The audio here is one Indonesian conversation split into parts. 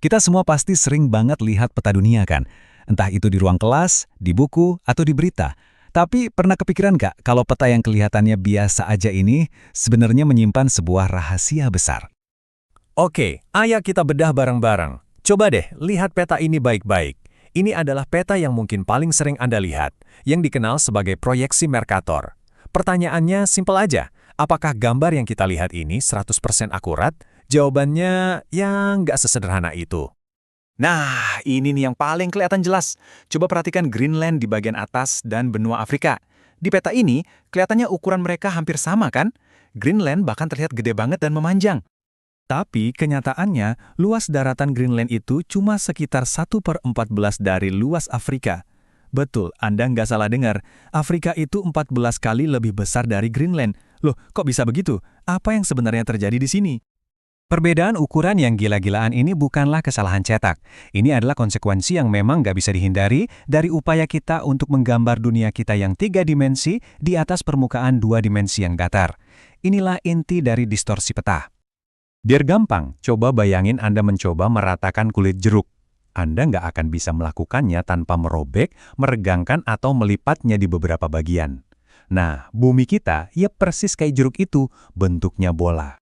Kita semua pasti sering banget lihat peta dunia kan? Entah itu di ruang kelas, di buku, atau di berita. Tapi pernah kepikiran nggak kalau peta yang kelihatannya biasa aja ini sebenarnya menyimpan sebuah rahasia besar? Oke, ayo kita bedah bareng-bareng. Coba deh, lihat peta ini baik-baik. Ini adalah peta yang mungkin paling sering Anda lihat, yang dikenal sebagai proyeksi Mercator. Pertanyaannya simpel aja, apakah gambar yang kita lihat ini 100% akurat? Jawabannya, ya nggak sesederhana itu. Nah, ini nih yang paling kelihatan jelas. Coba perhatikan Greenland di bagian atas dan benua Afrika. Di peta ini, kelihatannya ukuran mereka hampir sama kan? Greenland bahkan terlihat gede banget dan memanjang. Tapi kenyataannya, luas daratan Greenland itu cuma sekitar 1/14 dari luas Afrika. Betul, Anda nggak salah dengar. Afrika itu 14 kali lebih besar dari Greenland. Loh, kok bisa begitu? Apa yang sebenarnya terjadi di sini? Perbedaan ukuran yang gila-gilaan ini bukanlah kesalahan cetak. Ini adalah konsekuensi yang memang nggak bisa dihindari dari upaya kita untuk menggambar dunia kita yang 3 dimensi di atas permukaan 2 dimensi yang datar. Inilah inti dari distorsi peta. Biar gampang, coba bayangin Anda mencoba meratakan kulit jeruk. Anda nggak akan bisa melakukannya tanpa merobek, meregangkan, atau melipatnya di beberapa bagian. Nah, bumi kita, ya persis kayak jeruk itu, bentuknya bola.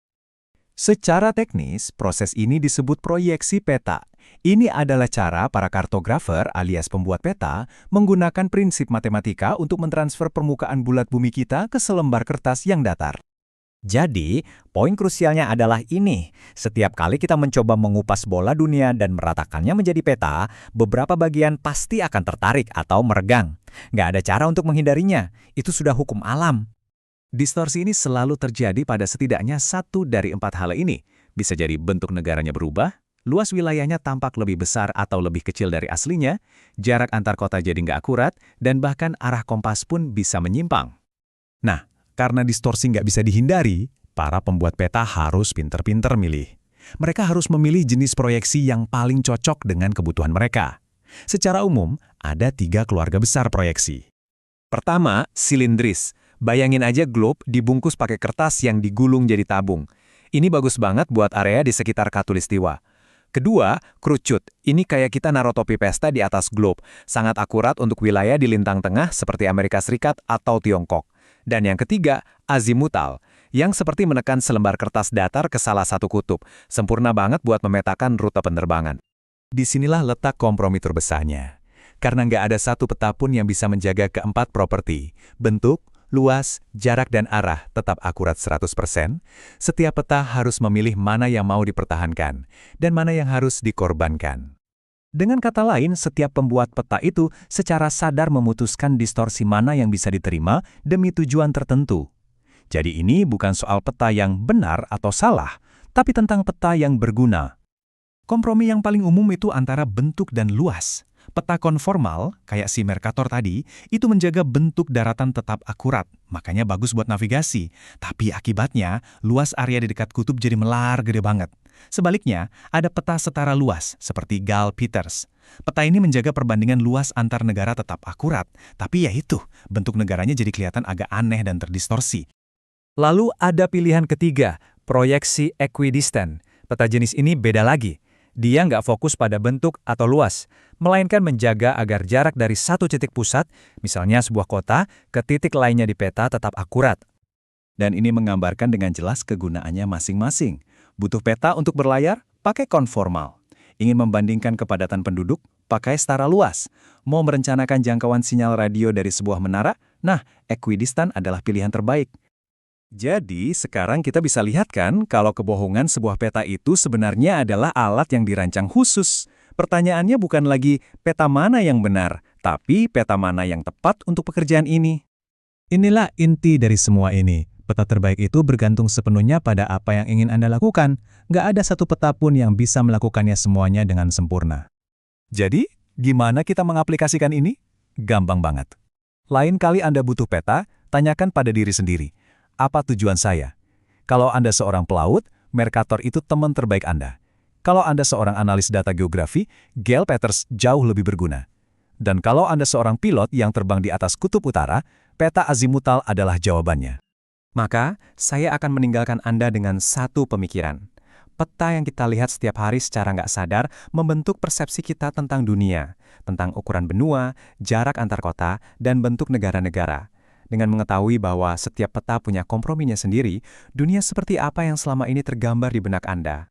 Secara teknis, proses ini disebut proyeksi peta. Ini adalah cara para kartografer alias pembuat peta menggunakan prinsip matematika untuk mentransfer permukaan bulat bumi kita ke selembar kertas yang datar. Jadi, poin krusialnya adalah ini. Setiap kali kita mencoba mengupas bola dunia dan meratakannya menjadi peta, beberapa bagian pasti akan tertarik atau meregang. Nggak ada cara untuk menghindarinya. Itu sudah hukum alam. Distorsi ini selalu terjadi pada setidaknya 1 dari 4 hal ini. Bisa jadi bentuk negaranya berubah, luas wilayahnya tampak lebih besar atau lebih kecil dari aslinya, jarak antar kota jadi nggak akurat, dan bahkan arah kompas pun bisa menyimpang. Nah, karena distorsi nggak bisa dihindari, para pembuat peta harus pinter-pinter milih. Mereka harus memilih jenis proyeksi yang paling cocok dengan kebutuhan mereka. Secara umum, ada 3 keluarga besar proyeksi. Pertama, silindris. Bayangin aja globe dibungkus pakai kertas yang digulung jadi tabung. Ini bagus banget buat area di sekitar Khatulistiwa. Kedua, kerucut. Ini kayak kita naruh topi pesta di atas globe. Sangat akurat untuk wilayah di lintang tengah seperti Amerika Serikat atau Tiongkok. Dan yang ketiga, azimutal, yang seperti menekan selembar kertas datar ke salah satu kutub. Sempurna banget buat memetakan rute penerbangan. Disinilah letak kompromi terbesarnya. Karena nggak ada satu peta pun yang bisa menjaga keempat properti, bentuk, luas, jarak dan arah tetap akurat 100%, setiap peta harus memilih mana yang mau dipertahankan dan mana yang harus dikorbankan. Dengan kata lain, setiap pembuat peta itu secara sadar memutuskan distorsi mana yang bisa diterima demi tujuan tertentu. Jadi ini bukan soal peta yang benar atau salah, tapi tentang peta yang berguna. Kompromi yang paling umum itu antara bentuk dan luas. Peta konformal, kayak si Mercator tadi, itu menjaga bentuk daratan tetap akurat, makanya bagus buat navigasi. Tapi akibatnya, luas area di dekat kutub jadi melar gede banget. Sebaliknya, ada peta setara luas, seperti Gall-Peters. Peta ini menjaga perbandingan luas antar negara tetap akurat, tapi ya itu, bentuk negaranya jadi kelihatan agak aneh dan terdistorsi. Lalu ada pilihan ketiga, proyeksi equidistant. Peta jenis ini beda lagi. Dia nggak fokus pada bentuk atau luas, melainkan menjaga agar jarak dari satu titik pusat, misalnya sebuah kota, ke titik lainnya di peta tetap akurat. Dan ini menggambarkan dengan jelas kegunaannya masing-masing. Butuh peta untuk berlayar? Pakai konformal. Ingin membandingkan kepadatan penduduk? Pakai setara luas. Mau merencanakan jangkauan sinyal radio dari sebuah menara? Nah, equidistant adalah pilihan terbaik. Jadi, sekarang kita bisa lihat kan kalau kebohongan sebuah peta itu sebenarnya adalah alat yang dirancang khusus. Pertanyaannya bukan lagi peta mana yang benar, tapi peta mana yang tepat untuk pekerjaan ini. Inilah inti dari semua ini. Peta terbaik itu bergantung sepenuhnya pada apa yang ingin Anda lakukan. Nggak ada satu peta pun yang bisa melakukannya semuanya dengan sempurna. Jadi, gimana kita mengaplikasikan ini? Gampang banget. Lain kali Anda butuh peta, tanyakan pada diri sendiri. Apa tujuan saya? Kalau Anda seorang pelaut, Mercator itu teman terbaik Anda. Kalau Anda seorang analis data geografi, Gall-Peters jauh lebih berguna. Dan kalau Anda seorang pilot yang terbang di atas kutub utara, peta azimutal adalah jawabannya. Maka, saya akan meninggalkan Anda dengan satu pemikiran. Peta yang kita lihat setiap hari secara nggak sadar membentuk persepsi kita tentang dunia, tentang ukuran benua, jarak antar kota, dan bentuk negara-negara. Dengan mengetahui bahwa setiap peta punya komprominya sendiri, dunia seperti apa yang selama ini tergambar di benak Anda?